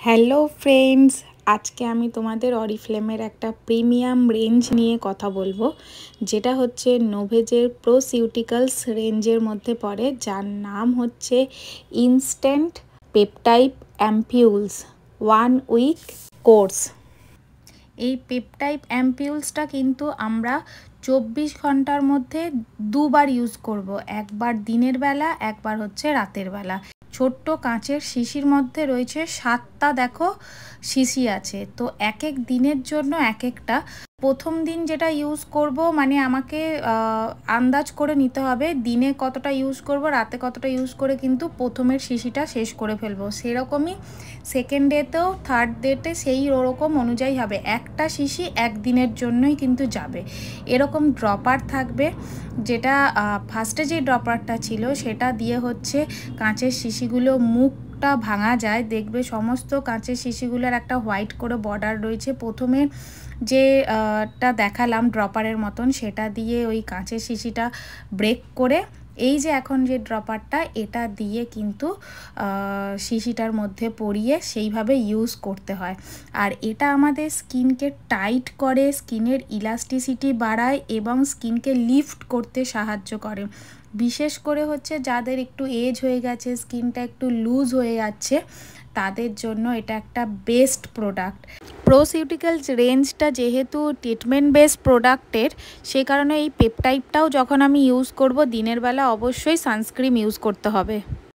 Hello friends, আজকে আমি তোমাদের অরিফ্লেমের একটা প্রিমিয়াম রেঞ্জ নিয়ে কথা বলবো, যেটা হচ্ছে নোভেজের প্রোসিউটিক্যালস রেঞ্জের মধ্যে পড়ে, যার নাম হচ্ছে ইনস্ট্যান্ট পেপটাইড অ্যাম্পিউলস 1 উইক কোর্স। এই পেপটাইড অ্যাম্পিউলসটা কিন্তু আমরা 24 ঘন্টার মধ্যে দুবার ইউজ করব, একবার দিনের বেলা, একবার হচ্ছে রাতের বেলা। ছোট্ট কাঁচের শিশির মধ্যে রয়েছে 7টা দেখো শিশি আছে, তো এক এক দিনের জন্য এক একটা। প্রথম দিন যেটা ইউজ করব, মানে আমাকে আন্দাজ করে নিতে হবে দিনে কতটা ইউজ করব, রাতে কতটা ইউজ করে কিন্তু প্রথমের শিশিটা শেষ করে ফেলবো। সেরকমই সেকেন্ড ডেতেও, থার্ড ডেতে সেই ওরকম অনুযায়ী হবে। একটা শিশি একদিনের জন্যই কিন্তু যাবে। এরকম ড্রপার থাকবে, যেটা ফার্স্টে যে ড্রপারটা ছিল সেটা দিয়ে হচ্ছে কাঁচের শিশিগুলো মুখটা ভাঙা যায়। দেখবে সমস্ত কাঁচের শিশিগুলোর একটা হোয়াইট করে বর্ডার রয়েছে। প্রথমে যেটা দেখালাম ড্রপারের মতন, সেটা দিয়ে ওই কাঁচের শিশিটা ব্রেক করে এই যে এখন যে ড্রপারটা, এটা দিয়ে কিন্তু শিশিটার মধ্যে পরিয়ে সেইভাবে ইউজ করতে হয়। আর এটা আমাদের স্কিনকে টাইট করে, স্কিনের ইলাস্টিসিটি বাড়ায় এবং স্কিনকে লিফট করতে সাহায্য করে। বিশেষ করে হচ্ছে যাদের একটু এজ হয়ে গেছে, স্কিনটা একটু লুজ হয়ে যাচ্ছে, তাদের জন্য এটা একটা বেস্ট প্রোডাক্ট। প্রোসিউটিক্যালস রেঞ্জটা যেহেতু ট্রিটমেন্ট বেসড প্রোডাক্টের, সে কারণে এই পেপটাইডটাও যখন আমি ইউজ করব দিনের বেলা অবশ্যই সানস্ক্রিন ইউজ করতে হবে।